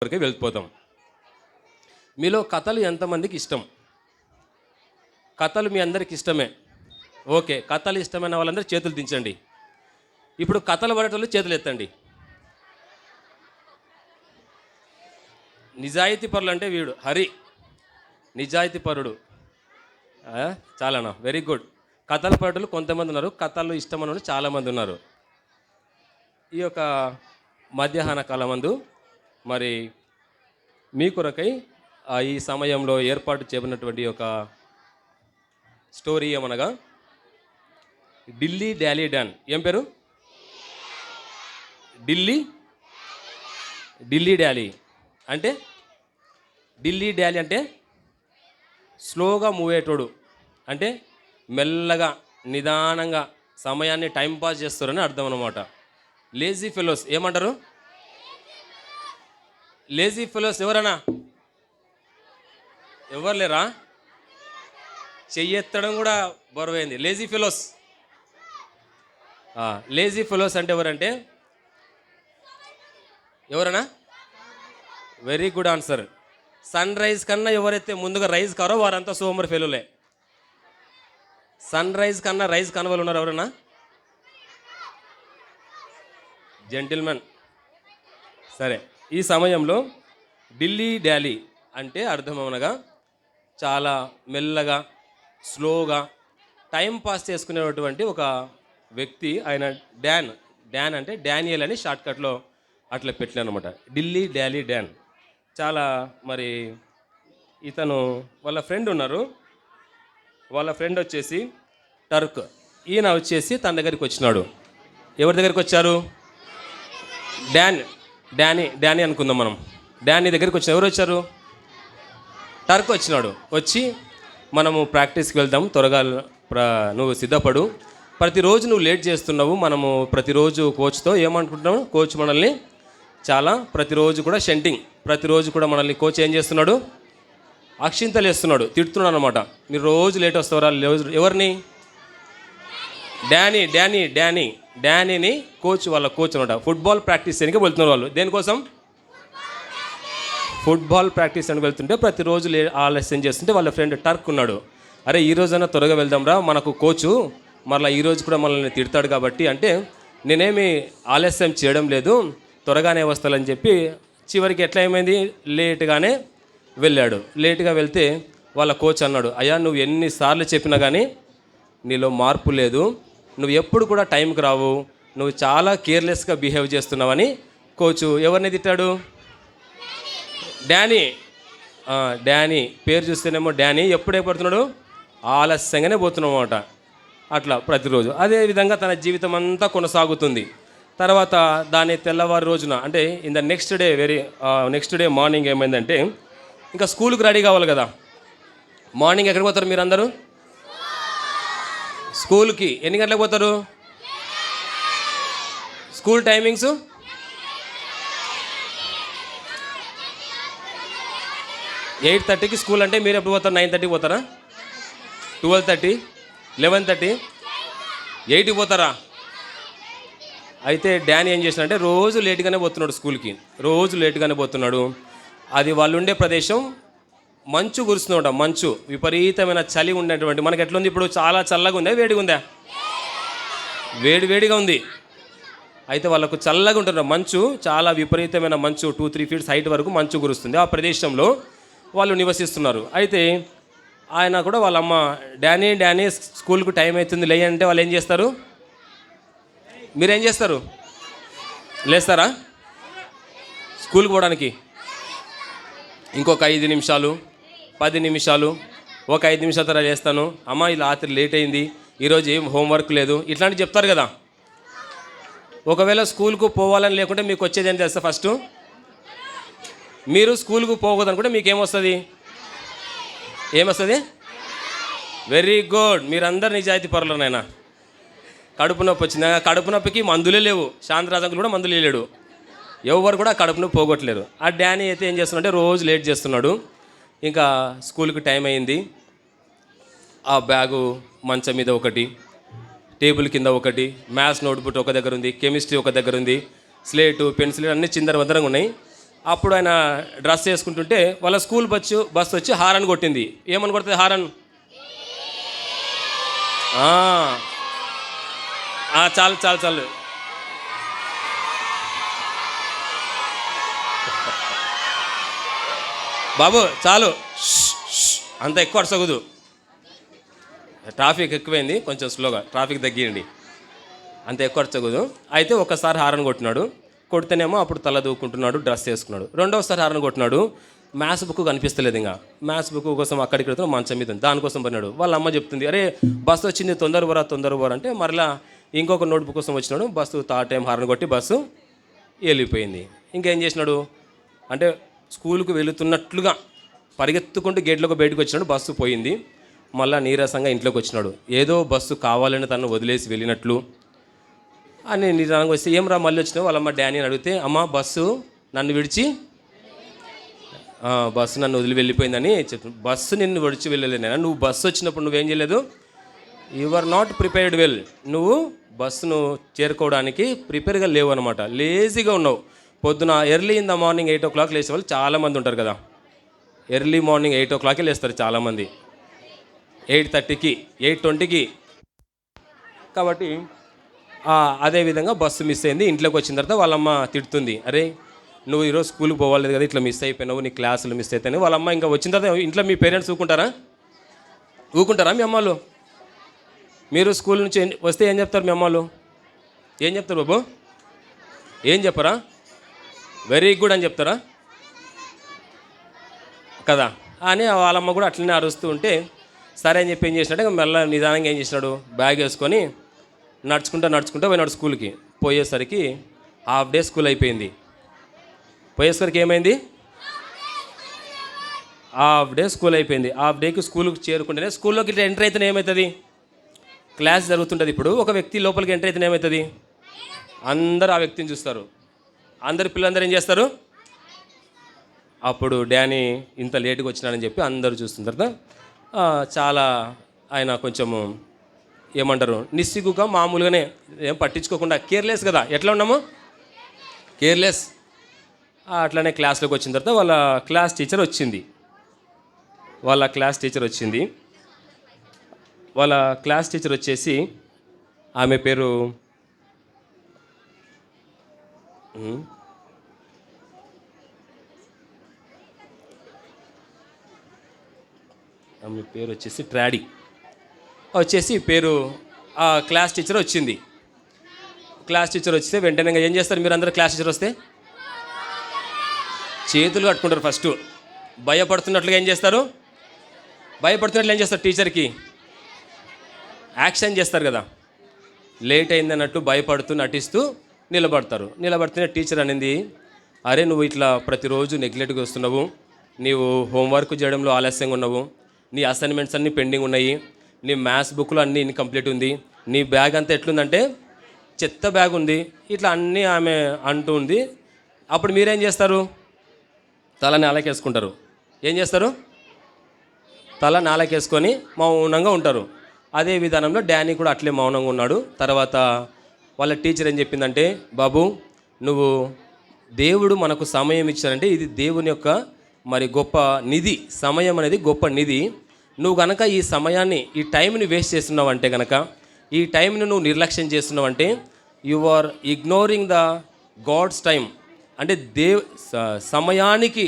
వరకే వెళ్ళిపోతాం. మీలో కథలు ఎంతమందికి ఇష్టం? కథలు మీ అందరికి ఇష్టమే. ఓకే, కథలు ఇష్టమైన వాళ్ళందరూ చేతులు దించండి. ఇప్పుడు కథలు పడేటోళ్ళు చేతులు ఎత్తండి. నిజాయితీ పరులు అంటే వీడు హరి నిజాయితీ పరుడు. చాలానా, వెరీ గుడ్. కథలు పడేటోళ్ళు కొంతమంది ఉన్నారు, కథలు ఇష్టమైన వాళ్ళు చాలామంది ఉన్నారు. ఈ యొక్క మధ్యాహ్న కాలమందు మరి మీ కొరకై ఈ సమయంలో ఏర్పాటు చేయబడినటువంటి ఒక స్టోరీ ఏమనగా ఢిల్లీ డాలీ డాన్. ఏం పేరు? ఢిల్లీ డాలీ అంటే ఢిల్లీ డాలీ అంటే స్లోగా మూవ్ అయ్యేటోడు, అంటే మెల్లగా నిదానంగా సమయాన్ని టైంపాస్ చేస్తారని అర్థం అన్నమాట. లేజీ ఫెలోస్ ఏమంటారు? లేజీ ఫెలోస్ ఎవరన్నా? ఎవరు లేరా? చెయ్యెత్తడం కూడా బరువైంది. లేజీ ఫెలోస్ అంటే ఎవరంటే ఎవరన్నా? Very good answer. Sunrise కన్నా ఎవరైతే ముందుగా రైజ్ కారో వారంతా సోమర్ ఫెలోలే. సన్ రైజ్ కన్నా రైజ్ కనవలు ఉన్నారు ఎవరన్నా? జెంటిల్మెన్. సరే, ఈ సమయంలో ఢిల్లీ డాలీ అంటే అర్థమనగా చాలా మెల్లగా స్లోగా టైం పాస్ చేసుకునేటువంటి ఒక వ్యక్తి. ఆయన డాన్ అంటే డానియల్ అని షార్ట్కట్లో అట్లా పెట్టిన అనమాట. ఢిల్లీ డాలీ డాన్. చాలా మరి ఇతను వాళ్ళ ఫ్రెండ్ ఉన్నారు. వాళ్ళ ఫ్రెండ్ వచ్చేసి టర్క్. ఈయన వచ్చేసి తన దగ్గరికి వచ్చినాడు. ఎవరి దగ్గరికి వచ్చారు? డానీ అనుకుందాం మనం. డానీ దగ్గరికి వచ్చిన ఎవరు వచ్చారు? టర్క్ వచ్చినాడు. వచ్చి మనము ప్రాక్టీస్కి వెళ్దాం, త్వరగా నువ్వు సిద్ధపడు, ప్రతిరోజు నువ్వు లేట్ చేస్తున్నావు, మనము ప్రతిరోజు కోచ్తో ఏమనుకుంటున్నాము, కోచ్ మనల్ని చాలా ప్రతిరోజు కూడా ప్రతిరోజు కూడా మనల్ని కోచ్ ఏం చేస్తున్నాడు, అక్షింతలు వేస్తున్నాడు, తిడుతున్నాడు అనమాట. మీరు రోజు లేట్ వస్తారా? ఎవరిని? డానీని కోచ్ అనమాట. ఫుట్బాల్ ప్రాక్టీస్ చేయడానికి వెళ్తున్నారు వాళ్ళు. దేనికోసం? ఫుట్బాల్ ప్రాక్టీస్ అని వెళ్తుంటే ప్రతిరోజు ఆలస్యం చేస్తుంటే వాళ్ళ ఫ్రెండ్ టర్క్ ఉన్నాడు. అరే ఈ రోజైనా త్వరగా వెళ్దాం రా, మనకు కోచు మరలా ఈరోజు కూడా మనల్ని తిడతాడు కాబట్టి, అంటే నేనేమి ఆలస్యం చేయడం లేదు, త్వరగానే వస్తానని చెప్పి చివరికి ఎట్లా ఏమైంది, లేట్గానే వెళ్ళాడు. లేట్గా వెళ్తే వాళ్ళ కోచ్ అన్నాడు, అయ్యా నువ్వు ఎన్నిసార్లు చెప్పినా కానీ నీలో మార్పు లేదు, నువ్వు ఎప్పుడు కూడా టైంకి రావు, నువ్వు చాలా కేర్లెస్గా బిహేవ్ చేస్తున్నావని కోచు ఎవరిని తిట్టాడు? డానీ పేరు చూస్తేనేమో డానీ ఎప్పుడే పడుతున్నాడు, ఆలస్యంగానే పోతున్నాడు అన్నమాట. అట్లా ప్రతిరోజు అదేవిధంగా తన జీవితం అంతా కొనసాగుతుంది. తర్వాత దాని తెల్లవారు రోజున అంటే in the next day morning ఏమైందంటే, ఇంకా స్కూల్కి రెడీ కావాలి కదా. మార్నింగ్ ఎక్కడికి పోతారు మీరందరూ? స్కూల్కి. ఎన్ని గంటలకు పోతారు? స్కూల్ టైమింగ్స్ 8:30కి స్కూల్ అంటే మీరు ఎప్పుడు పోతారు? 9:30కి పోతారా? 12:30, 11:30, 8కి పోతారా? అయితే డానీ ఏం చేసినాడంటే రోజు లేట్గానే పోతున్నాడు. అది వాళ్ళు ఉండే ప్రదేశం మంచు కురుస్తుందట. మంచు, విపరీతమైన చలి ఉండేటువంటి. మనకి ఎట్లుంది ఇప్పుడు? చాలా చల్లగా ఉందా, వేడిగా ఉందా? వేడిగా ఉంది. అయితే వాళ్ళకు చల్లగా ఉంటున్నారు. మంచు, చాలా విపరీతమైన మంచు, 2-3 feet హైట్ వరకు మంచు కురుస్తుంది. ఆ ప్రదేశంలో వాళ్ళు నివసిస్తున్నారు. అయితే ఆయన కూడా వాళ్ళ అమ్మ డానీ స్కూల్కు టైం అవుతుంది లే అంటే వాళ్ళు ఏం చేస్తారు? మీరేం చేస్తారు? లేస్తారా స్కూల్కి పోవడానికి? ఇంకొక 5 నిమిషాలు, 10 నిమిషాలు, ఒక 5 నిమిషాల తర్వాత చేస్తాను, అమ్మ ఇలా రాత్రి లేట్ అయింది, ఈరోజు ఏం హోంవర్క్ లేదు, ఇట్లాంటివి చెప్తారు కదా. ఒకవేళ స్కూల్కు పోవాలని లేకుంటే మీకు వచ్చేది ఏం చేస్తా? ఫస్ట్ మీరు స్కూల్కు పోకూడదనుకుంటే మీకు ఏమొస్తుంది? వెరీ గుడ్, మీరందరు నిజాయితీ పరులనైనా. కడుపు నొప్పి వచ్చిందా? కడుపు నొప్పికి మందులే లేవు. శాంతరాజంకులు కూడా మందులు లేడు. ఎవరు కూడా కడుపు నొప్పి పోగొట్టలేరు. ఆ డానీ అయితే ఏం చేస్తున్నాడంటే రోజు లేట్ చేస్తున్నాడు. ఇంకా స్కూల్కి టైం అయింది. ఆ బ్యాగు మంచం మీద ఒకటి, టేబుల్ కింద ఒకటి, మ్యాథ్స్ నోట్బుక్ ఒక దగ్గర ఉంది, కెమిస్ట్రీ ఒక దగ్గర ఉంది, స్లేటు, పెన్సిల్ అన్నీ చిందర వద్దరంగా ఉన్నాయి. అప్పుడు ఆయన డ్రెస్ వేసుకుంటుంటే వాళ్ళ స్కూల్ బస్సు వచ్చి హారన్ కొట్టింది. ఏమని కొడుతుంది హారన్? చాలు చాలు చాలు. బాబు చాలు, అంత ఎక్కువ అడసగదు, ట్రాఫిక్ ఎక్కువైంది, కొంచెం స్లోగా ట్రాఫిక్ తగ్గియండి, అంత ఎక్కువ అడసగదు. అయితే ఒక్కసారి హారన్ కొట్టినాడు, కొడితేనేమో అప్పుడు తల దూకుంటున్నాడు, డ్రెస్ వేసుకున్నాడు. రెండవసారి హారన్ కొట్టినాడు, మ్యాథ్స్ బుక్ కనిపిస్తలేదు. ఇంకా మ్యాథ్స్ బుక్ కోసం అక్కడికి వెళ్తున్నా, మంచం మీద దానికోసం పడినాడు. వాళ్ళ అమ్మ చెప్తుంది, అరే బస్సు వచ్చింది, తొందర పోరా అంటే మరలా ఇంకొక నోట్బుక్ కోసం వచ్చినాడు. బస్సు టైం హారన్ కొట్టి బస్సు వెళ్ళిపోయింది. ఇంకేం చేసినాడు అంటే స్కూల్కి వెళుతున్నట్లుగా పరిగెత్తుకుంటూ గేట్లోకి బయటకు వచ్చినాడు. బస్సు పోయింది. మళ్ళీ నీరసంగా ఇంట్లోకి వచ్చినాడు. ఏదో బస్సు కావాలని తను వదిలేసి వెళ్ళినట్లు అని నిజంగా వస్తే, ఏం రా మళ్ళీ వచ్చినావు? వాళ్ళమ్మ డానీ అని అడిగితే, అమ్మ బస్సు నన్ను విడిచి బస్సు నన్ను వదిలి వెళ్ళిపోయిందని చెప్పి, బస్సు నిన్ను విడిచి వెళ్ళలేనా? నువ్వు బస్సు వచ్చినప్పుడు నువ్వేం చేయలేదు? You are not prepared well. నువ్వు బస్సును చేరుకోవడానికి ప్రిపేర్గా లేవు అనమాట, లేజీగా ఉన్నావు. పొద్దున early in the morning 8 o'clock లేచే వాళ్ళు చాలామంది ఉంటారు కదా. ఎర్లీ మార్నింగ్ 8 o'clock లేస్తారు చాలామంది, 8:30కి 8:20కి. కాబట్టి అదేవిధంగా బస్సు మిస్ అయింది. ఇంట్లోకి వచ్చిన తర్వాత వాళ్ళమ్మ తిడుతుంది, అరే నువ్వు ఈరోజు స్కూల్కి పోవాలి కదా, ఇట్లా మిస్ అయిపోయినావు, నీ క్లాసులు మిస్ అవుతాయి. వాళ్ళమ్మ ఇంకా వచ్చిన తర్వాత ఇంట్లో మీ పేరెంట్స్ ఊకుంటారా మీ అమ్మాలు? మీరు స్కూల్ నుంచి వస్తే ఏం చెప్తారు మీ అమ్మాలు? ఏం చెప్తారు బాబు? ఏం చెప్పరా? వెరీ గుడ్ అని చెప్తారా కదా అని వాళ్ళమ్మ కూడా అట్లనే అరుస్తూ ఉంటే, సరే అని చెప్పి ఏం చేసినాడు, మెల్ల నిదానంగా ఏం చేసినాడు, బ్యాగ్ వేసుకొని నడుచుకుంటూ పోయినాడు స్కూల్కి. పోయేసరికి హాఫ్ డే స్కూల్ అయిపోయింది. పోయేసరికి ఏమైంది? హాఫ్ డే స్కూల్ అయిపోయింది. హాఫ్ డేకి స్కూల్కి చేరుకుంటేనే, స్కూల్లోకి ఇట్లా ఎంటర్ అయితేనే ఏమవుతుంది, క్లాస్ జరుగుతుంటుంది. ఇప్పుడు ఒక వ్యక్తి లోపలికి ఎంటర్ అయితేనే ఏమవుతుంది, అందరూ ఆ వ్యక్తిని చూస్తారు, అందరు పిల్లలందరూ ఏం చేస్తారు, అప్పుడు డానీ ఇంత లేటుగా వచ్చినాడని చెప్పి అందరూ చూస్తున్న తర్వాత చాలా ఆయన కొంచెము ఏమంటారు, నిస్సిగ్గుగా మామూలుగానే ఏం పట్టించుకోకుండా, కేర్లెస్ కదా, ఎట్లా ఉన్నాము కేర్లెస్, అట్లనే క్లాస్లోకి వచ్చిన తర్వాత వాళ్ళ క్లాస్ టీచర్ వచ్చింది. వాళ్ళ క్లాస్ టీచర్ వచ్చేసి, ఆమె పేరు వచ్చేసి ట్రాడీ వచ్చేసి పేరు. ఆ క్లాస్ టీచర్ వచ్చింది. క్లాస్ టీచర్ వస్తే వెంటనే ఏం చేస్తారు మీరు అందరూ? క్లాస్ టీచర్ వస్తే చేతులు కట్టుకుంటారు. ఫస్ట్ భయపడుతున్నట్లుగా ఏం చేస్తారు? టీచర్కి యాక్షన్ చేస్తారు కదా, లేట్ అయిందన్నట్టు భయపడుతూ నటిస్తూ నిలబడుతూనే టీచర్ అనేది, అరే నువ్వు ఇట్లా ప్రతిరోజు నెగ్లెక్ట్గా వస్తున్నావు, నీవు హోంవర్క్ చేయడంలో ఆలస్యంగా ఉన్నావు, నీ అసైన్మెంట్స్ అన్నీ పెండింగ్ ఉన్నాయి, నీ మ్యాథ్స్ బుక్లో అన్నీ ఇన్కంప్లీట్ ఉంది, నీ బ్యాగ్ అంతా ఎట్లుందంటే చెత్త బ్యాగ్ ఉంది, ఇట్లా అన్నీ ఆమె అంటూ ఉంది. అప్పుడు మీరేం చేస్తారు? తల నేలకేసుకుంటారు. ఏం చేస్తారు? తల నేలకేసుకొని మౌనంగా ఉంటారు. అదే విధానంలో డానీ కూడా అట్లే మౌనంగా ఉన్నాడు. తర్వాత వాళ్ళ టీచర్ ఏం చెప్పిందంటే, బాబు నువ్వు దేవుడు మనకు సమయం ఇచ్చారంటే ఇది దేవుని యొక్క మరి గొప్ప నిధి, సమయం అనేది గొప్ప నిధి. నువ్వు కనుక ఈ సమయాన్ని, ఈ టైంని వేస్ట్ చేస్తున్నావంటే కనుక, ఈ టైంని నువ్వు నిర్లక్ష్యం చేస్తున్నావంటే, you are ignoring the God's time. అంటే సమయానికి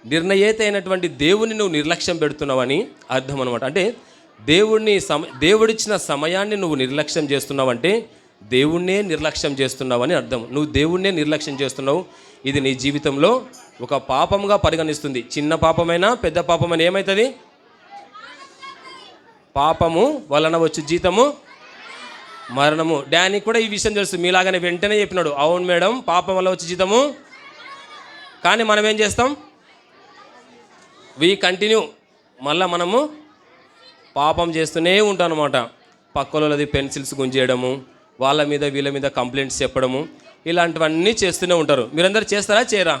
నిర్ణయేత అయినటువంటి దేవుని నువ్వు నిర్లక్ష్యం పెడుతున్నావని అర్థం అనమాట. అంటే దేవుడిచ్చిన సమయాన్ని నువ్వు నిర్లక్ష్యం చేస్తున్నావంటే దేవుణ్ణే నిర్లక్ష్యం చేస్తున్నావని అర్థం. నువ్వు దేవుణ్ణే నిర్లక్ష్యం చేస్తున్నావు. ఇది నీ జీవితంలో ఒక పాపంగా పరిగణిస్తుంది. చిన్న పాపమైనా పెద్ద పాపమైనా ఏమవుతుంది? పాపము వలన వచ్చు జీతము మరణము. డానీ కూడా ఈ విషయం తెలుసు, మీలాగానే వెంటనే చెప్పినాడు, అవును మేడం పాపం వల్ల వచ్చి జీతము. కానీ మనం ఏం చేస్తాం? వి కంటిన్యూ, మళ్ళీ మనము పాపం చేస్తూనే ఉంటాం అన్నమాట. పక్కలది పెన్సిల్స్ గుంజేయడము, వాళ్ళ మీద వీళ్ళ మీద కంప్లైంట్స్ చెప్పడము, ఇలాంటివన్నీ చేస్తూనే ఉంటారు. మీరందరూ చేస్తారా? చెయ్యరా?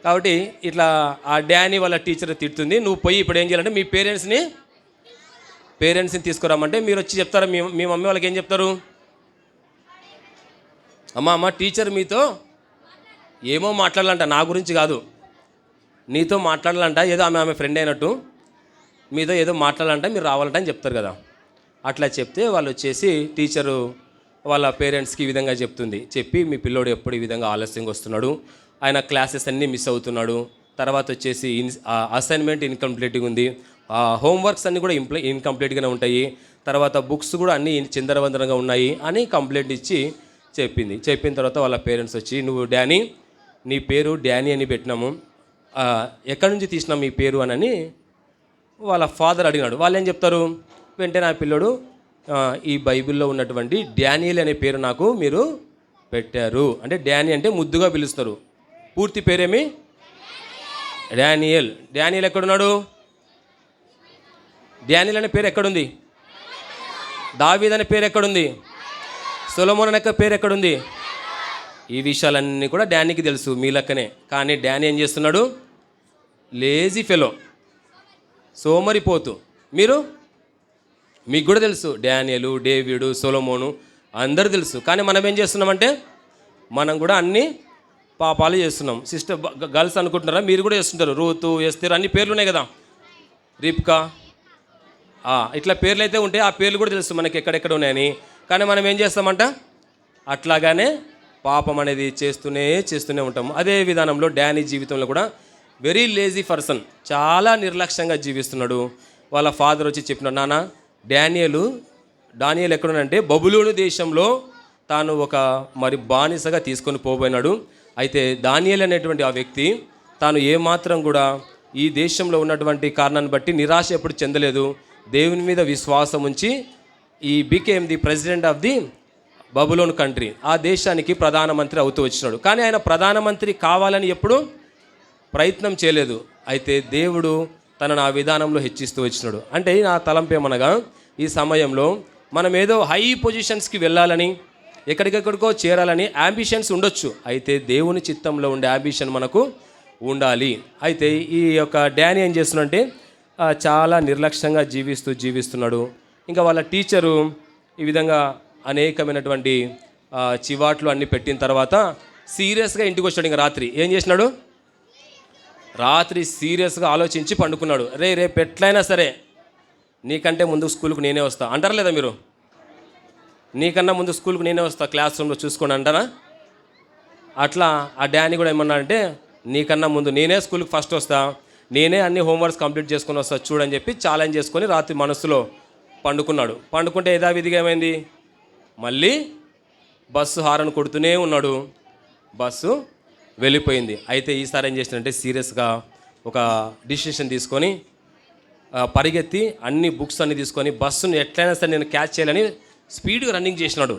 కాబట్టి ఇట్లా ఆ డానీ వాళ్ళ టీచర్ తిడుతుంది, నువ్వు పోయి ఇప్పుడు ఏం చేయాలంటే మీ పేరెంట్స్ని తీసుకురామంటే మీరు వచ్చి చెప్తారా? మీ మమ్మీ వాళ్ళకి ఏం చెప్తారు? అమ్మ టీచర్ మీతో ఏమో మాట్లాడాలంట, నా గురించి కాదు, నీతో మాట్లాడాలంట, ఏదో ఆమె ఫ్రెండ్ అయినట్టు మీతో ఏదో మాట్లాడాలంట, మీరు రావాలంట అని చెప్తారు కదా. అట్లా చెప్తే వాళ్ళు వచ్చేసి టీచరు వాళ్ళ పేరెంట్స్కి ఈ విధంగా చెప్తుంది. చెప్పి మీ పిల్లోడు ఎప్పుడు ఈ విధంగా ఆలస్యంగా వస్తున్నాడు, ఆయన క్లాసెస్ అన్నీ మిస్ అవుతున్నాడు, తర్వాత వచ్చేసి అసైన్మెంట్ ఇన్కంప్లీట్గా ఉంది, హోంవర్క్స్ అన్నీ కూడా ఇన్కంప్లీట్గానే ఉంటాయి, తర్వాత బుక్స్ కూడా అన్నీ చిందరవందరంగా ఉన్నాయి అని కంప్లైంట్ ఇచ్చి చెప్పింది. చెప్పిన తర్వాత వాళ్ళ పేరెంట్స్ వచ్చి, నువ్వు డానీ, నీ పేరు డానీ అని పెట్టినాము, ఎక్కడి నుంచి తీసినాం ఈ పేరు అని వాళ్ళ ఫాదర్ అడిగినాడు. వాళ్ళు ఏం చెప్తారు, వెంటనే ఆ పిల్లడు ఈ బైబిల్లో ఉన్నటువంటి డానియల్ అనే పేరు నాకు మీరు పెట్టారు అంటే, డానీ అంటే ముద్దుగా పిలుస్తారు, పూర్తి పేరేమి డానియల్. డానియల్ ఎక్కడున్నాడు? డానియల్ అనే పేరు ఎక్కడుంది? దావీద్ అనే పేరు ఎక్కడుంది? సొలొమోన్ అనే పేరు ఎక్కడుంది? ఈ విషయాలన్నీ కూడా డానీకి తెలుసు, మీ లెక్కనే. కానీ డానీ ఏం చేస్తున్నాడు? లేజీ ఫెలో, సోమరిపోతు. మీకు కూడా తెలుసు డానియలు, డేవిడు, సొలొమోను అందరూ తెలుసు. కానీ మనం ఏం చేస్తున్నామంటే మనం కూడా అన్ని పాపాలు చేస్తున్నాం. సిస్టర్ గర్ల్స్ అనుకుంటున్నారా? మీరు కూడా చేస్తుంటారు. రూతు, ఎస్తేర్ అన్ని పేర్లు ఉన్నాయి కదా, రిబ్కా, ఇట్లా పేర్లు అయితే ఉంటే ఆ పేర్లు కూడా తెలుసు మనకి ఎక్కడెక్కడ ఉన్నాయని. కానీ మనం ఏం చేస్తామంట, అట్లాగానే పాపం అనేది చేస్తూనే ఉంటాం. అదే విధానంలో డానీ జీవితంలో కూడా వెరీ లేజీ పర్సన్, చాలా నిర్లక్ష్యంగా జీవిస్తున్నాడు. వాళ్ళ ఫాదర్ వచ్చి చెప్పినాడు, నాన్న డానియల్ ఎక్కడున్నాడంటే బబులోను దేశంలో తాను ఒక మరి బానిసగా తీసుకొని పోబోయినాడు. అయితే దానియేల్ అనేటువంటి ఆ వ్యక్తి తాను ఏమాత్రం కూడా ఈ దేశంలో ఉన్నటువంటి కారణాన్ని బట్టి నిరాశ ఎప్పుడు చెందలేదు. దేవుని మీద విశ్వాసం ఉంచి he became the president of the Babylon country, ఆ దేశానికి ప్రధానమంత్రి అవుతూ వచ్చినాడు. కానీ ఆయన ప్రధానమంత్రి కావాలని ఎప్పుడు ప్రయత్నం చేయలేదు. అయితే దేవుడు తనను ఆ విధానంలో హెచ్చిస్తూ వచ్చినాడు. అంటే నా తలంపు ఏమనగా, ఈ సమయంలో మనం ఏదో హై పొజిషన్స్కి వెళ్ళాలని, ఎక్కడికెక్కడికో చేరాలని అంబిషన్స్ ఉండొచ్చు. అయితే దేవుని చిత్తంలో ఉండే అంబిషన్ మనకు ఉండాలి. అయితే ఈ యొక్క డానీ ఏం చేస్తున్నాడంటే చాలా నిర్లక్ష్యంగా జీవిస్తున్నాడు. ఇంకా వాళ్ళ టీచరు ఈ విధంగా అనేకమైనటువంటి చివాట్లు అన్నీ పెట్టిన తర్వాత సీరియస్గా ఇంటికి వచ్చాడు. ఇంకా రాత్రి ఏం చేసినాడు? రాత్రి సీరియస్గా ఆలోచించి పండుకున్నాడు. రేపు ఎట్లయినా సరే నీకంటే ముందు స్కూల్కి నేనే వస్తా అంటారా లేదా? మీరు నీకన్నా ముందు స్కూల్కి నేనే వస్తా, క్లాస్ రూమ్లో చూసుకోండి అంటారా? అట్లా ఆ డానీ కూడా ఏమన్నాడంటే, నీకన్నా ముందు నేనే స్కూల్కి ఫస్ట్ వస్తా, నేనే అన్ని హోంవర్క్స్ కంప్లీట్ చేసుకొని వస్తా చూడని చెప్పి ఛాలెంజ్ చేసుకొని రాత్రి మనసులో పండుకున్నాడు. పండుకుంటే యథావిధిగా ఏమైంది, మళ్ళీ బస్సు హారన్ కొడుతూనే ఉన్నాడు, బస్సు వెళ్ళిపోయింది. అయితే ఈసారి ఏం చేసినంటే సీరియస్గా ఒక డిసిషన్ తీసుకొని పరిగెత్తి అన్ని బుక్స్ అన్ని తీసుకొని బస్సును ఎట్లయినా సరే నేను క్యాచ్ చేయాలని స్పీడ్గా రన్నింగ్ చేసినాడు.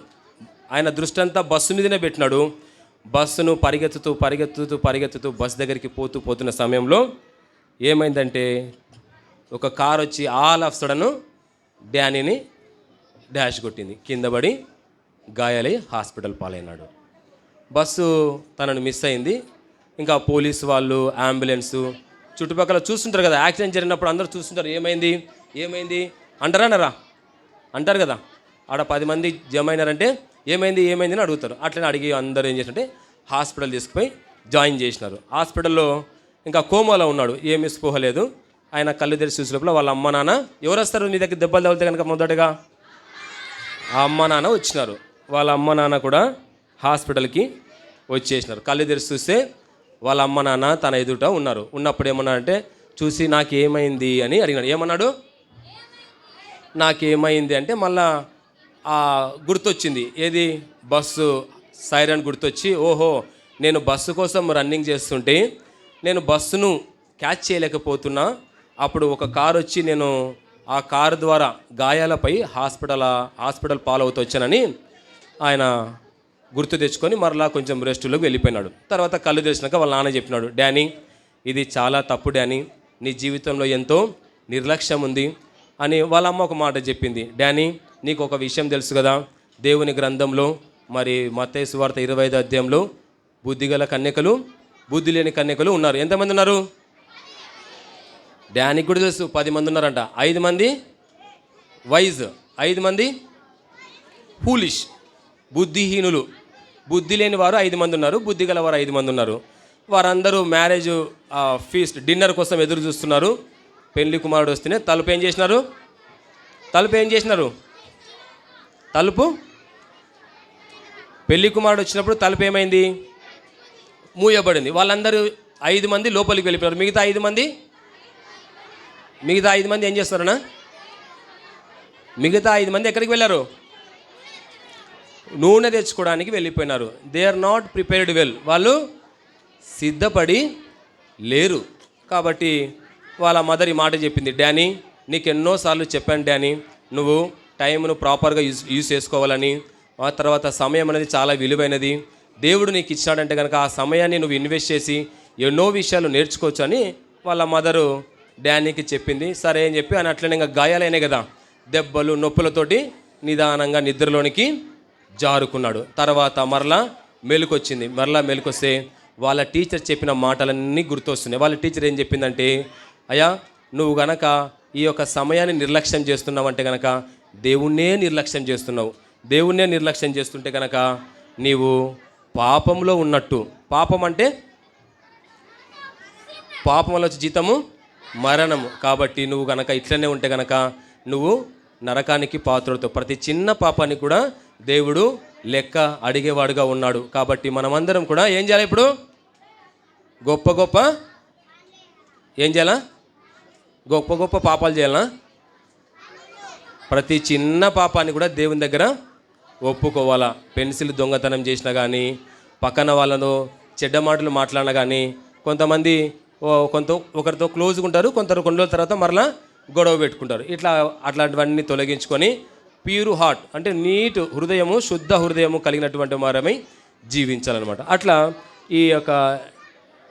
ఆయన దృష్టి అంతా బస్సు మీదనే పెట్టినాడు. బస్సును పరిగెత్తుతూ బస్సు దగ్గరికి పోతున్న సమయంలో ఏమైందంటే, ఒక కారు వచ్చి ఆల్ ఆఫ్ సడన్ డానీని డాష్ కొట్టింది, కింద పడి గాయాలై హాస్పిటల్ పాలైనాడు. బస్సు తనను మిస్ అయింది. ఇంకా పోలీసు వాళ్ళు, అంబులెన్సు చుట్టుపక్కల చూస్తుంటారు కదా, యాక్సిడెంట్ జరిగినప్పుడు అందరూ చూస్తుంటారు, ఏమైంది అంటారు కదా. ఆడ 10 మంది జమ అయినారంటే ఏమైంది అని అడుగుతారు. అట్లనే అడిగి అందరూ ఏం చేసినట్టే హాస్పిటల్ తీసుకుపోయి జాయిన్ చేసినారు. హాస్పిటల్లో ఇంకా కోమాలో ఉన్నాడు, ఏమీ స్పృహ లేదు. ఆయన కళ్ళు తెరిచి చూసే లోపల వాళ్ళ అమ్మ నాన్న, ఎవరు వస్తారు నీ దగ్గర దెబ్బలు తగిలితే కనుక మొదటగా ఆ అమ్మ నాన్న వచ్చినారు. వాళ్ళ అమ్మ నాన్న కూడా హాస్పిటల్కి వచ్చేసినారు. కళ్ళు తెరిచి చూస్తే వాళ్ళ అమ్మ నాన్న తన ఎదుట ఉన్నారు. ఉన్నప్పుడు ఏమన్నాడంటే, చూసి నాకేమైంది అని అడిగినాడు. ఏమన్నాడు? నాకేమైంది అంటే మళ్ళా గుర్తొచ్చింది. ఏది? బస్సు సైరన్ గుర్తొచ్చి, ఓహో నేను బస్సు కోసం రన్నింగ్ చేస్తుంటే నేను బస్సును క్యాచ్ చేయలేకపోతున్నా, అప్పుడు ఒక కారు వచ్చి నేను ఆ కారు ద్వారా గాయాలపై హాస్పిటల్ పాలవుతూ వచ్చానని ఆయన గుర్తు తెచ్చుకొని మరలా కొంచెం రెస్టులోకి వెళ్ళిపోయినాడు. తర్వాత కళ్ళు తెరిచినాక వాళ్ళ నాన్న చెప్పినాడు, డానీ ఇది చాలా తప్పు డానీ, నీ జీవితంలో ఎంతో నిర్లక్ష్యం ఉంది అని. వాళ్ళ అమ్మ ఒక మాట చెప్పింది, డానీ నీకు ఒక విషయం తెలుసు కదా, దేవుని గ్రంథంలో మరి మత్తయి సువార్త 25వ అధ్యాయంలో బుద్ధిగల కన్యకలు, బుద్ధి లేని కన్యకలు ఉన్నారు. ఎంతమంది ఉన్నారు? డానీకి కూడా తెలుసు 10 మంది ఉన్నారంట. 5 మంది వైజ్, 5 మంది ఫూలిష్, బుద్ధిహీనులు. బుద్ధి లేని వారు 5 మంది ఉన్నారు, బుద్ధి గల వారు 5 మంది ఉన్నారు. వారందరూ మ్యారేజ్ ఫీస్ట్ డిన్నర్ కోసం ఎదురు చూస్తున్నారు. పెళ్లి కుమారుడు వస్తేనే తలుపు ఏం చేసినారు? పెళ్లి కుమారుడు వచ్చినప్పుడు తలుపు ఏమైంది? మూయబడింది. వాళ్ళందరూ 5 మంది లోపలికి వెళ్ళిపోయారు. మిగతా 5 మంది ఏం చేస్తారన్నా? మిగతా 5 మంది ఎక్కడికి వెళ్ళారు? నూనె తెచ్చుకోవడానికి వెళ్ళిపోయినారు. They are not prepared well. వాళ్ళు సిద్ధపడి లేరు. కాబట్టి వాళ్ళ మదర్ ఈ మాట చెప్పింది, డానీ నీకు ఎన్నోసార్లు చెప్పాను డానీ, నువ్వు టైంను ప్రాపర్గా యూజ్ చేసుకోవాలని. ఆ తర్వాత సమయం అనేది చాలా విలువైనది. దేవుడు నీకు ఇచ్చాడంటే కనుక ఆ సమయాన్ని నువ్వు ఇన్వెస్ట్ చేసి ఎన్నో విషయాలు నేర్చుకోవచ్చు అని వాళ్ళ మదరు డానీకి చెప్పింది. సరే అని చెప్పి ఆయన అట్లనే ఇంకా గాయాలైనాయి కదా, దెబ్బలు నొప్పులతోటి నిదానంగా నిద్రలోనికి జారుకున్నాడు. తర్వాత మరలా మెలుకొచ్చింది. మరలా మెలుకొస్తే వాళ్ళ టీచర్ చెప్పిన మాటలన్నీ గుర్తొస్తున్నాయి. వాళ్ళ టీచర్ ఏం చెప్పిందంటే, అయ్యా నువ్వు గనక ఈ యొక్క సమయాన్ని నిర్లక్ష్యం చేస్తున్నావు అంటే కనుక దేవుణ్ణే నిర్లక్ష్యం చేస్తున్నావు. దేవుణ్ణే నిర్లక్ష్యం చేస్తుంటే కనుక నీవు పాపంలో ఉన్నట్టు. పాపం అంటే పాపంలో వచ్చే జీతము మరణము. కాబట్టి నువ్వు గనక ఇట్లనే ఉంటే గనక నువ్వు నరకానికి పాత్రతో. ప్రతి చిన్న పాపానికి కూడా దేవుడు లెక్క అడిగేవాడుగా ఉన్నాడు. కాబట్టి మనమందరం కూడా ఏం చేయాలి? ఇప్పుడు గొప్ప ఏం చేయాలా? గొప్ప పాపాలు చేయాలా? ప్రతి చిన్న పాపాన్ని కూడా దేవుని దగ్గర ఒప్పుకోవాలా. పెన్సిల్ దొంగతనం చేసినా కానీ, పక్కన వాళ్ళను చెడ్డ మాటలు మాట్లాడినా కానీ, కొంతమంది ఒకరితో క్లోజ్గా ఉంటారు, కొన్ని రోజుల తర్వాత మరలా గొడవ పెట్టుకుంటారు. అట్లాంటివన్నీ తొలగించుకొని ప్యూర్ హార్ట్ అంటే నీట్ హృదయము, శుద్ధ హృదయము కలిగినటువంటి వారమై జీవించాలన్నమాట. అట్లా ఈ యొక్క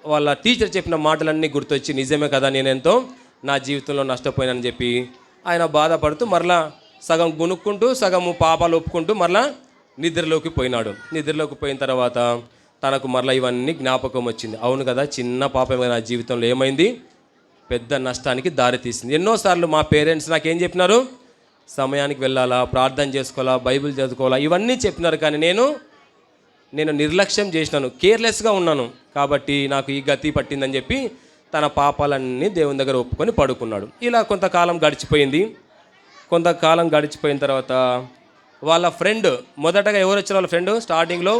వాళ్ళ టీచర్ చెప్పిన మాటలన్నీ గుర్తొచ్చి నిజమే కదా, నేనెంతో నా జీవితంలో నష్టపోయానని చెప్పి ఆయన బాధపడుతూ మరలా సగం గునుక్కుంటూ సగము పాపాలు ఒప్పుకుంటూ మరలా నిద్రలోకి పోయినాడు. నిద్రలోకి పోయిన తర్వాత తనకు మరలా ఇవన్నీ జ్ఞాపకం వచ్చింది. అవును కదా, చిన్న పాపమే నా జీవితంలో ఏమైంది, పెద్ద నష్టానికి దారితీసింది. ఎన్నోసార్లు మా పేరెంట్స్ నాకేం చెప్పినారు? సమయానికి వెళ్ళాలా, ప్రార్థన చేసుకోవాలా, బైబిల్ చదువుకోవాలా, ఇవన్నీ చెప్పినారు. కానీ నేను నిర్లక్ష్యం చేసినాను, కేర్లెస్గా ఉన్నాను. కాబట్టి నాకు ఈ గతి పట్టిందని చెప్పి తన పాపాలన్నీ దేవుని దగ్గర ఒప్పుకొని పడుకున్నాడు. ఇలా కొంతకాలం గడిచిపోయింది. కొంతకాలం గడిచిపోయిన తర్వాత వాళ్ళ ఫ్రెండ్, మొదటగా ఎవరు వచ్చారు వాళ్ళ ఫ్రెండ్? స్టార్టింగ్లో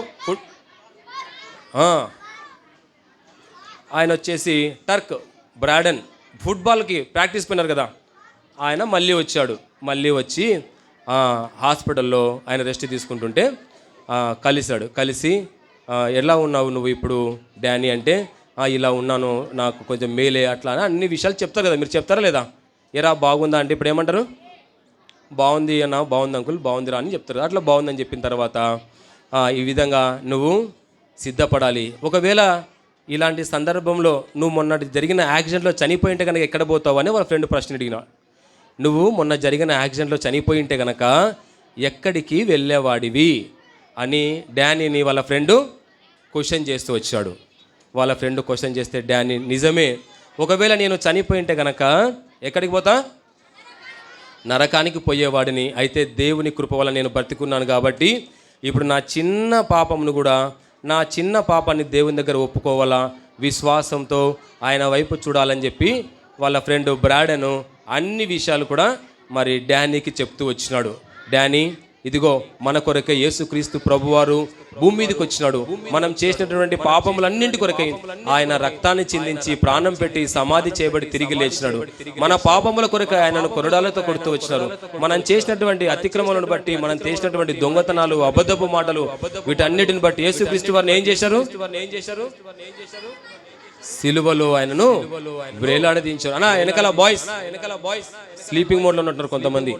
ఆయన వచ్చేసి టర్క్ బ్రాడన్, ఫుట్బాల్కి ప్రాక్టీస్ పోయినారు కదా, ఆయన మళ్ళీ వచ్చాడు. మళ్ళీ వచ్చి హాస్పిటల్లో ఆయన రెస్ట్ తీసుకుంటుంటే కలిశాడు. కలిసి ఎలా ఉన్నావు నువ్వు ఇప్పుడు డానీ అంటే, ఇలా ఉన్నాను, నాకు కొంచెం మేలే, అట్లా అన్ని విషయాలు చెప్తారు కదా, మీరు చెప్తారా లేదా? ఎరా బాగుందా అంటే ఇప్పుడు ఏమంటారు? బాగుంది అన్న, బాగుంది అంకుల్, బాగుందిరా అని చెప్తారు. అట్లా బాగుందని చెప్పిన తర్వాత ఈ విధంగా నువ్వు సిద్ధపడాలి. ఒకవేళ ఇలాంటి సందర్భంలో నువ్వు మొన్న జరిగిన యాక్సిడెంట్లో చనిపోయి ఉంటే కనుక ఎక్కడ పోతావు అని వాళ్ళ ఫ్రెండ్ ప్రశ్న అడిగిన. నువ్వు మొన్న జరిగిన యాక్సిడెంట్లో చనిపోయి ఉంటే కనుక ఎక్కడికి వెళ్ళేవాడివి అని డానీని వాళ్ళ ఫ్రెండు క్వశ్చన్ చేస్తూ వచ్చాడు. వాళ్ళ ఫ్రెండ్ క్వశ్చన్ చేస్తే డానీ నిజమే, ఒకవేళ నేను చనిపోయి ఉంటే కనుక ఎక్కడికి పోతా? నరకానికి పోయేవాడిని. అయితే దేవుని కృప వల్ల నేను బ్రతికున్నాను కాబట్టి ఇప్పుడు నా చిన్న పాపమును కూడా, నా చిన్న పాపాన్ని దేవుని దగ్గర ఒప్పుకోవాలా, విశ్వాసంతో ఆయన వైపు చూడాలని చెప్పి వాళ్ళ ఫ్రెండ్ బ్రాడను అన్ని విషయాలు కూడా మరి డానీకి చెప్తూ వచ్చినాడు. డానీ, ఇదిగో మన కొరకే యేసుక్రీస్తు ప్రభువారు భూమి మీదకి వచ్చినాడు. మనం చేసినటువంటి పాపములన్నింటి కొరకై ఆయన రక్తాన్ని చిందించి ప్రాణం పెట్టి సమాధి చేయబడి తిరిగి లేచినాడు. మన పాపముల కొరకై ఆయనను కొరడాలతో కొడుతూ వచ్చినారు. మనం చేసినటువంటి అతిక్రమలను బట్టి, మనం చేసినటువంటి దొంగతనాలు, అబద్ధపు మాటలు, వీటన్నిటిని బట్టి యేసుక్రీస్తు వారిని ఏం చేశారు? సిలువలో ఆయనను వేలాడదీయించారు. వెనకాల బాయ్స్ స్లీపింగ్ మోడ్లో ఉంటున్నారు కొంతమంది.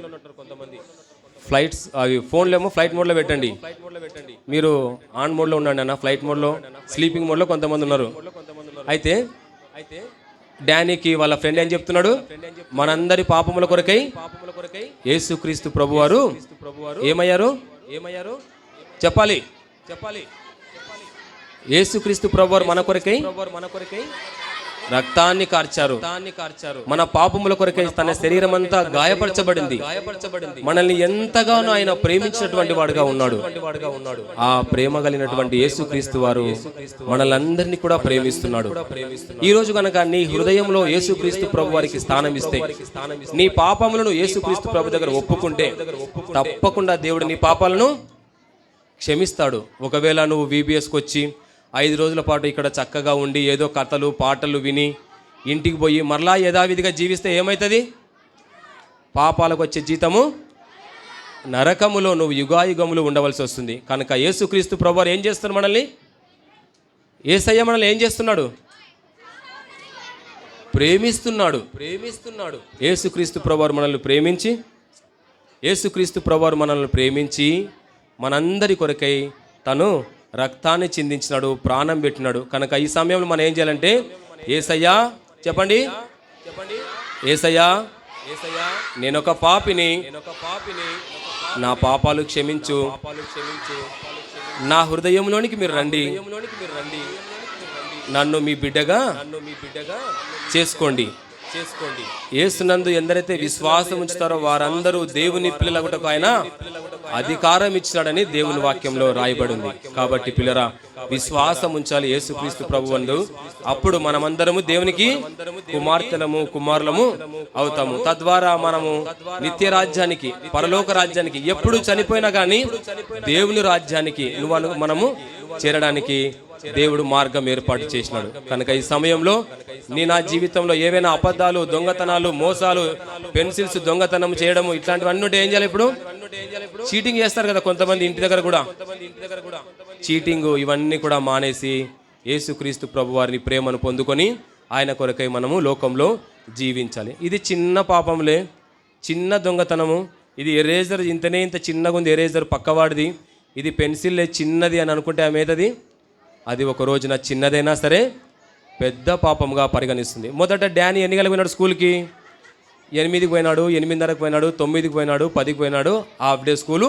ఫ్లైట్స్ అవి ఫోన్లేమో ఫ్లైట్ మోడ్లో పెట్టండి, మీరు ఆన్ మోడ్లో ఉండండి అన్న. ఫ్లైట్ మోడ్లో, స్లీపింగ్ మోడ్లో కొంతమంది ఉన్నారు. అయితే డానీకి వాళ్ళ ఫ్రెండ్ ఏం చెప్తున్నాడు? మనందరి పాపముల కొరకై యేసుక్రీస్తు ప్రభువారు ఏమయ్యారు? చెప్పాలి. యేసుక్రీస్తు ప్రభువారు మన కొరకై రక్తాన్ని కార్చారు. మన పాపముల కొరకై తన శరీరం అంతా గాయపరచబడింది. మనల్ని ఎంతగానో ఆయన ప్రేమించినటువంటి వాడుగా ఉన్నాడు. ఆ ప్రేమ కలిగినటువంటి యేసుక్రీస్తు వారు మనల్ని కూడా ప్రేమిస్తున్నాడు. ఈ రోజు గనక నీ హృదయంలో యేసుక్రీస్తు ప్రభు వారికి స్థానం ఇస్తే, నీ పాపములను యేసుక్రీస్తు ప్రభు దగ్గర ఒప్పుకుంటే తప్పకుండా దేవుడు నీ పాపాలను క్షమిస్తాడు. ఒకవేళ నువ్వు VBSకి వచ్చి 5 రోజుల పాటు ఇక్కడ చక్కగా ఉండి ఏదో కథలు పాటలు విని ఇంటికి పోయి మరలా యథావిధిగా జీవిస్తే ఏమవుతుంది? పాపాలకు వచ్చే జీతము నరకములో నువ్వు యుగాయుగములు ఉండవలసి వస్తుంది. కనుక యేసుక్రీస్తు ప్రభువారు ఏం చేస్తున్నాడు? మనల్ని యేసయ్య మనల్ని ఏం చేస్తున్నాడు? ప్రేమిస్తున్నాడు. యేసుక్రీస్తు ప్రభువారు మనల్ని ప్రేమించి మనందరి కొరకై తను రక్తాన్ని చిందించినాడు, ప్రాణం పెట్టినాడు. కనుక ఈ సమయంలో మనం ఏం చేయాలంటే, యేసయ్యా చెప్పండి, యేసయ్యా నేనొక పాపిని, నా పాపాలు క్షమించు, నా హృదయంలోనికి మీరు రండి, నన్ను మీ బిడ్డగా చేసుకోండి. యేసునందు ఎందరైతే విశ్వాసం ఉంచుతారో వారందరూ దేవుని పిల్లలగుటకు ఆయన అధికారం ఇచ్చాడని దేవుని వాక్యంలో రాయబడింది. కాబట్టి పిల్లరా, విశ్వాసం ఉంచాలి యేసుక్రీస్తు ప్రభువందు. అప్పుడు మనమందరము దేవునికి కుమారులము అవుతాము. తద్వారా మనము నిత్య రాజ్యానికి, పరలోక రాజ్యానికి, ఎప్పుడు చనిపోయినా కానీ దేవుని రాజ్యానికి మనము చేరడానికి దేవుడు మార్గం ఏర్పాటు చేసినాడు. కనుక ఈ సమయంలో నా జీవితంలో ఏవైనా అబద్ధాలు, దొంగతనాలు, మోసాలు, పెన్సిల్స్ దొంగతనం చేయడము ఇట్లాంటివన్నీ ఉంటే ఏం చేయాలి? ఇప్పుడు చీటింగ్ చేస్తారు కదా కొంతమంది ఇంటి దగ్గర కూడా. చీటింగ్ ఇవన్నీ కూడా మానేసి యేసుక్రీస్తు ప్రభు వారిని ప్రేమను పొందుకొని ఆయన కొరకై మనము లోకంలో జీవించాలి. ఇది చిన్న పాపంలే, చిన్న దొంగతనము. ఇది ఎరేజర్ ఇంత చిన్నగా ఉంది, ఎరేజర్ పక్కవాడిది. ఇది పెన్సిల్లే చిన్నది అని అనుకుంటే ఆమెదది, అది ఒక రోజున చిన్నదైనా సరే పెద్ద పాపంగా పరిగణిస్తుంది. మొదట డానీ ఎన్ని గంటలకు పోయినాడు స్కూల్కి? 8కి పోయినాడు, 8:30కి పోయినాడు, 9కి పోయినాడు, 10కి పోయినాడు. హాఫ్ డే స్కూలు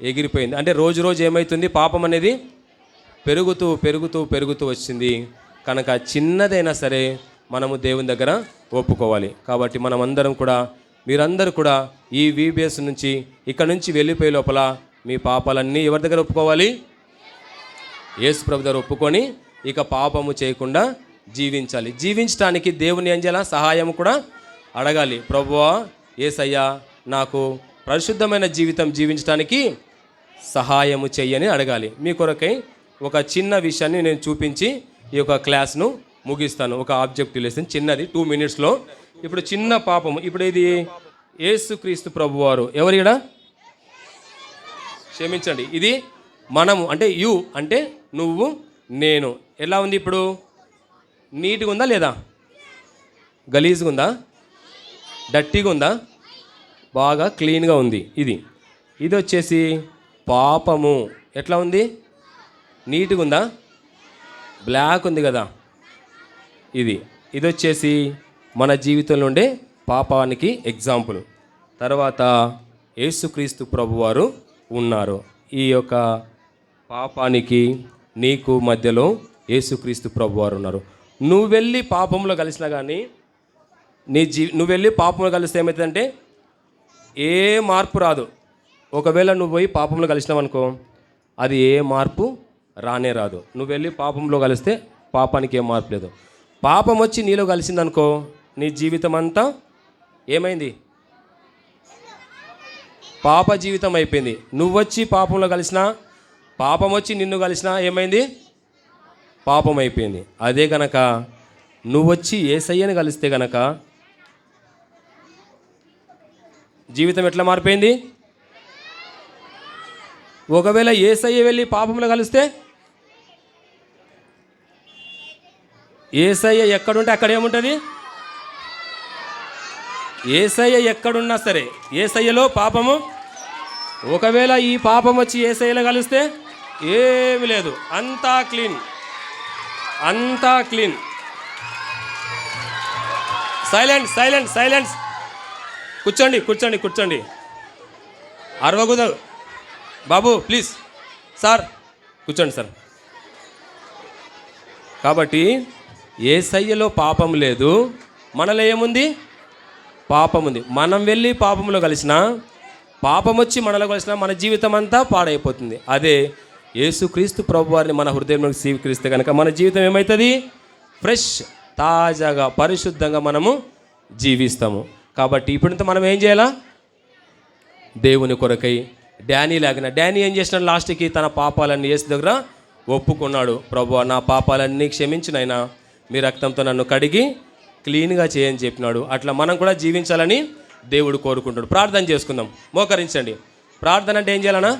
ఎగిరిపోయింది. అంటే రోజు ఏమవుతుంది? పాపం అనేది పెరుగుతూ వచ్చింది. కనుక చిన్నదైనా సరే మనము దేవుని దగ్గర ఒప్పుకోవాలి. కాబట్టి మనమందరం కూడా, మీరందరూ కూడా ఈ VBS నుంచి ఇక్కడ నుంచి వెళ్ళిపోయే లోపల మీ పాపాలన్నీ ఎవరి దగ్గర ఒప్పుకోవాలి? యేసు ప్రభు దగ్గర ఒప్పుకొని ఇక పాపము చేయకుండా జీవించాలి. జీవించడానికి దేవుని ఏం చేయాలి? సహాయం కూడా అడగాలి. ప్రభువా, యేసయ్యా నాకు పరిశుద్ధమైన జీవితం జీవించడానికి సహాయము చెయ్యని అడగాలి. మీ కొరకై ఒక చిన్న విషయాన్ని నేను చూపించి ఈ యొక్క క్లాస్ను ముగిస్తాను. ఒక ఆబ్జెక్టివ్ లెసన్ చిన్నది, 2 minutesలో. ఇప్పుడు చిన్న పాపము, ఇప్పుడు ఇది యేసుక్రీస్తు ప్రభువారు ఎవరిడా? క్షమించండి, ఇది మనము అంటే యు అంటే నువ్వు, నేను. ఎలా ఉంది ఇప్పుడు? నీట్గా ఉందా లేదా? గలీజ్గా ఉందా? డట్టీగా ఉందా? బాగా క్లీన్గా ఉంది. ఇది వచ్చేసి పాపము. ఎట్లా ఉంది? నీట్గా ఉందా? బ్లాక్ ఉంది కదా. ఇది వచ్చేసి మన జీవితంలో ఉండే పాపానికి ఎగ్జాంపుల్. తర్వాత యేసుక్రీస్తు ప్రభువారు ఉన్నారు. ఈ యొక్క పాపానికి నీకు మధ్యలో యేసుక్రీస్తు ప్రభువారు ఉన్నారు. నువ్వు వెళ్ళి పాపంలో కలిసినా కానీ నువ్వు వెళ్ళి పాపంలో కలిస్తే ఏమవుతుందంటే ఏ మార్పు రాదు. ఒకవేళ నువ్వు పోయి పాపంలో కలిసినావు అనుకో, అది ఏ మార్పు రానే రాదు. నువ్వు వెళ్ళి పాపంలో కలిస్తే పాపానికి ఏ మార్పు లేదు. పాపం వచ్చి నీలో కలిసిందనుకో, నీ జీవితం అంతా ఏమైంది? పాప జీవితం అయిపోయింది. నువ్వొచ్చి పాపంలో కలిసినా, పాపం వచ్చి నిన్ను కలిసినా ఏమైంది? పాపం అయిపోయింది. అదే గనక నువ్వొచ్చి యేసయ్యని కలిస్తే గనక జీవితం ఎట్లా మారిపోయింది? ఒకవేళ యేసయ్య వెళ్ళి పాపంలో కలిస్తే, యేసయ్య ఎక్కడుంటే అక్కడ ఏముంటుంది? యేసయ్య ఎక్కడున్నా సరే యేసయ్యలో పాపము. ఒకవేళ ఈ పాపం వచ్చి యేసయ్యలో కలిస్తే ఏమి లేదు, అంతా క్లీన్. సైలెంట్. కూర్చోండి. అరవగుద బాబు, ప్లీజ్ సార్ కూర్చోండి సార్. కాబట్టి యేసయ్యలో పాపం లేదు, మనలో ఏముంది? పాపం ఉంది. మనం వెళ్ళి పాపంలో కలిసినా, పాపం వచ్చి మనలో కలిసినా మన జీవితం అంతా పాడైపోతుంది. అదే యేసుక్రీస్తు ప్రభువారిని మన హృదయంలోకి స్వీకరిస్తే కనుక మన జీవితం ఏమవుతుంది? ఫ్రెష్, తాజాగా, పరిశుద్ధంగా మనము జీవిస్తాము. కాబట్టి ఇప్పుడు మనం ఏం చేయాలా? దేవుని కొరకై డానీ ఏం చేసినాడు? లాస్ట్కి తన పాపాలన్నీ యేసు దగ్గర ఒప్పుకున్నాడు. ప్రభువా, నా పాపాలన్నీ క్షమించినైనా మీ రక్తంతో నన్ను కడిగి క్లీన్గా చేయని చెప్పినాడు. అట్లా మనం కూడా జీవించాలని దేవుడు కోరుకుంటాడు. ప్రార్థన చేసుకుందాం. మోకరించండి. ప్రార్థన అంటే ఏం చేయాలన్నా?